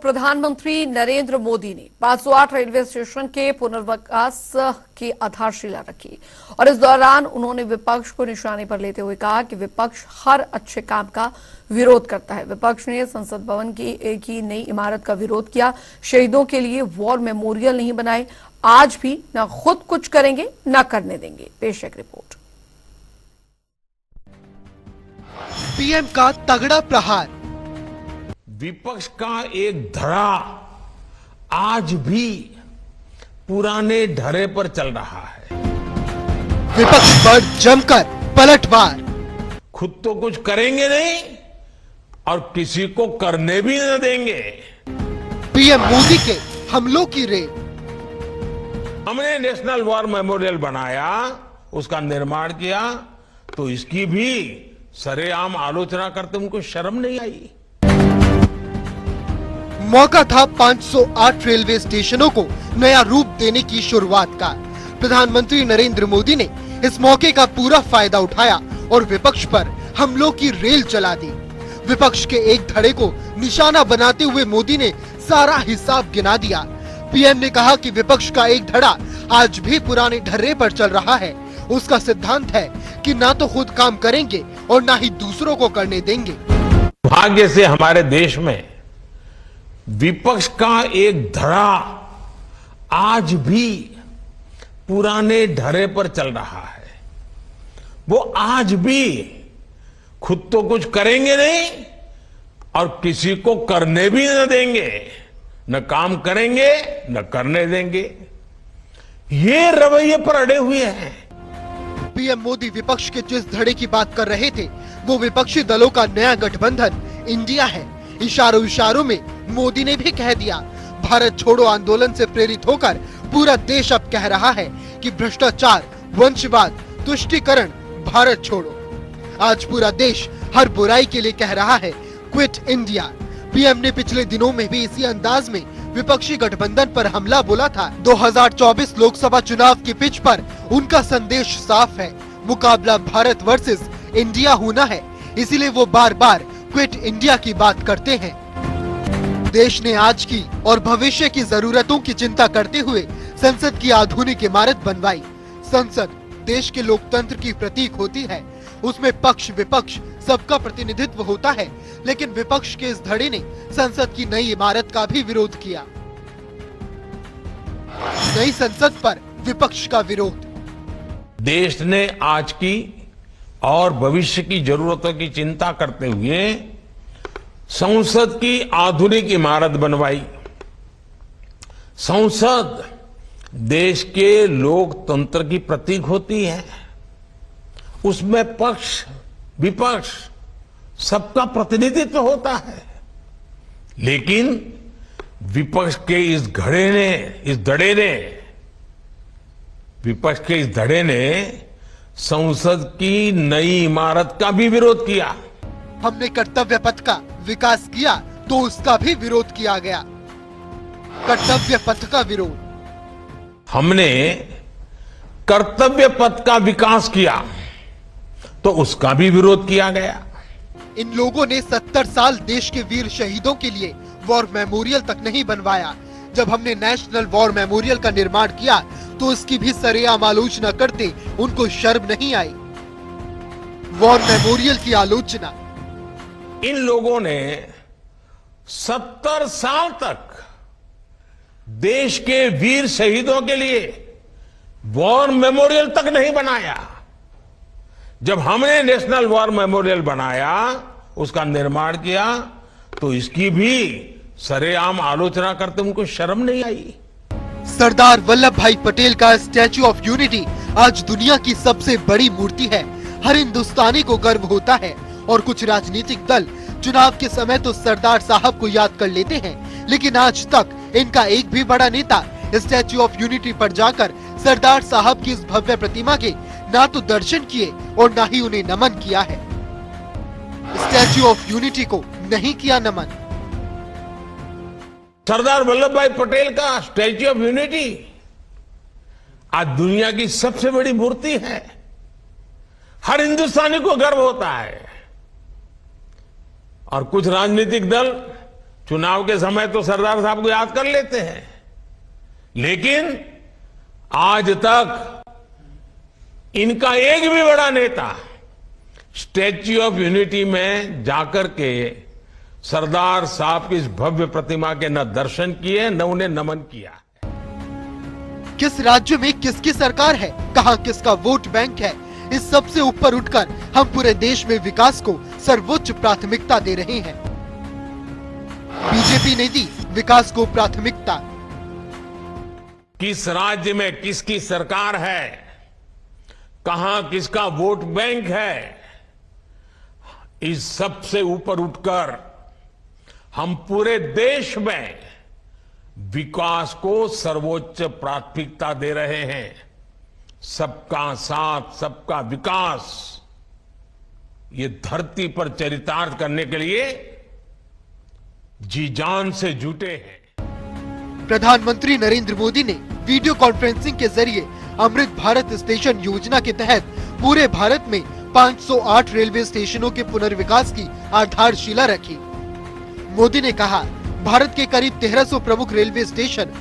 प्रधानमंत्री नरेंद्र मोदी ने 508 railway station के पुनर्विकास की आधारशिला रखी और इस दौरान उन्होंने विपक्ष को निशाने पर लेते हुए कहा कि विपक्ष हर अच्छे काम का विरोध करता है। विपक्ष ने संसद भवन की नई इमारत का विरोध किया, शहीदों के लिए वॉर मेमोरियल नहीं बनाए, आज भी न खुद कुछ करेंगे न करने देंगे। पेश एक रिपोर्ट। पीएम का तगड़ा प्रहार। विपक्ष का एक धड़ा आज भी पुराने ढरे पर चल रहा है। विपक्ष पर जमकर पलटवार। खुद तो कुछ करेंगे नहीं और किसी को करने भी न देंगे। पीएम मोदी के हमलों की रेल। हमने नेशनल वॉर मेमोरियल बनाया, उसका निर्माण किया, तो इसकी भी सरेआम आलोचना करते उनको शर्म नहीं आई। मौका था 508 रेलवे स्टेशनों को नया रूप देने की शुरुआत का। प्रधानमंत्री नरेंद्र मोदी ने इस मौके का पूरा फायदा उठाया और विपक्ष पर हमलों की रेल चला दी। विपक्ष के एक धड़े को निशाना बनाते हुए मोदी ने सारा हिसाब गिना दिया। पीएम ने कहा कि विपक्ष का एक धड़ा आज भी पुराने ढर्रे पर चल रहा है। उसका सिद्धांत है कि ना तो खुद काम करेंगे और ना ही दूसरों को करने देंगे। भाग्य से हमारे देश में विपक्ष का एक धड़ा आज भी पुराने ढर्रे पर चल रहा है। वो आज भी खुद तो कुछ करेंगे नहीं और किसी को करने भी न देंगे, न काम करेंगे न करने देंगे। ये रवैये पर अड़े हुए हैं। पीएम मोदी विपक्ष के जिस धड़े की बात कर रहे थे वो विपक्षी दलों का नया गठबंधन इंडिया है। इशारों इशारों में मोदी ने भी कह दिया। भारत छोड़ो आंदोलन से प्रेरित होकर पूरा देश अब कह रहा है कि भ्रष्टाचार, वंशवाद, तुष्टीकरण, भारत छोड़ो। आज पूरा देश हर बुराई के लिए कह रहा है क्विट इंडिया। पीएम ने पिछले दिनों में भी इसी अंदाज में विपक्षी गठबंधन पर हमला बोला था। 2024 लोकसभा चुनाव की पिच पर उनका संदेश साफ है, मुकाबला भारत वर्सेस इंडिया होना है। इसीलिए वो बार बार क्विट इंडिया की बात करते हैं। देश ने आज की और भविष्य की जरूरतों की चिंता करते हुए संसद की आधुनिक इमारत बनवाई। संसद देश के लोकतंत्र की प्रतीक होती है। उसमें पक्ष विपक्ष सबका प्रतिनिधित्व होता है, लेकिन विपक्ष के इस धड़े ने संसद की नई इमारत का भी विरोध किया। नई संसद पर विपक्ष का विरोध। देश ने आज की और भविष्य की जरूरतों की चिंता करते हुए संसद की आधुनिक इमारत बनवाई। संसद देश के लोकतंत्र की प्रतीक होती है। उसमें पक्ष विपक्ष सबका प्रतिनिधित्व होता है, लेकिन विपक्ष के इस धड़े ने संसद की नई इमारत का भी विरोध किया। हमने कर्तव्य पथ का विकास किया तो उसका भी विरोध किया गया। कर्तव्य पथ का विरोध। हमने कर्तव्य पथ का विकास किया तो उसका भी विरोध किया गया। इन लोगों ने 70 साल देश के वीर शहीदों के लिए वॉर मेमोरियल तक नहीं बनवाया। जब हमने नेशनल वॉर मेमोरियल का निर्माण किया तो इसकी भी सरेआम आलोचना करते उनको शर्म नहीं आई। वॉर मेमोरियल की आलोचना। इन लोगों ने 70 साल तक देश के वीर शहीदों के लिए वॉर मेमोरियल तक नहीं बनाया। जब हमने नेशनल वॉर मेमोरियल बनाया, उसका निर्माण किया, तो इसकी भी सरेआम आलोचना करते उनको शर्म नहीं आई। सरदार वल्लभ भाई पटेल का स्टैच्यू ऑफ यूनिटी आज दुनिया की सबसे बड़ी मूर्ति है। हर हिंदुस्तानी को गर्व होता है और कुछ राजनीतिक दल चुनाव के समय तो सरदार साहब को याद कर लेते हैं, लेकिन आज तक इनका एक भी बड़ा नेता स्टैच्यू ऑफ यूनिटी पर जाकर सरदार साहब की इस भव्य प्रतिमा के ना तो दर्शन किए और ना ही उन्हें नमन किया है। स्टैच्यू ऑफ यूनिटी को नहीं किया नमन। सरदार वल्लभ भाई पटेल का स्टैच्यू ऑफ यूनिटी आज दुनिया की सबसे बड़ी मूर्ति है। हर हिंदुस्तानी को गर्व होता है और कुछ राजनीतिक दल चुनाव के समय तो सरदार साहब को याद कर लेते हैं, लेकिन आज तक इनका एक भी बड़ा नेता स्टैच्यू ऑफ यूनिटी में जाकर के सरदार साहब की इस भव्य प्रतिमा के न दर्शन किए न उन्हें नमन किया। किस राज्य में किसकी सरकार है, कहां किसका वोट बैंक है, इस सब से ऊपर उठकर हम पूरे देश में विकास को सर्वोच्च प्राथमिकता दे रहे हैं। बीजेपी ने दी विकास को प्राथमिकता। किस राज्य में किसकी सरकार है, कहां किसका वोट बैंक है, इस सब से ऊपर उठकर हम पूरे देश में विकास को सर्वोच्च प्राथमिकता दे रहे हैं। सबका साथ, सबका विकास, ये धरती पर चरितार्थ करने के लिए जी जान से जुटे हैं। प्रधानमंत्री नरेंद्र मोदी ने वीडियो कॉन्फ्रेंसिंग के जरिए अमृत भारत स्टेशन योजना के तहत पूरे भारत में 508 रेलवे स्टेशनों के पुनर्विकास की आधारशिला रखी। मोदी ने कहा, भारत के करीब 1300 प्रमुख रेलवे स्टेशन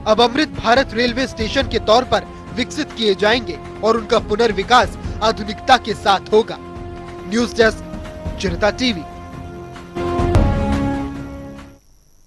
अब अमृत भारत रेलवे स्टेशन के तौर पर विकसित किए जाएंगे और उनका पुनर्विकास आधुनिकता के साथ होगा। न्यूज डेस्क, जनता टीवी।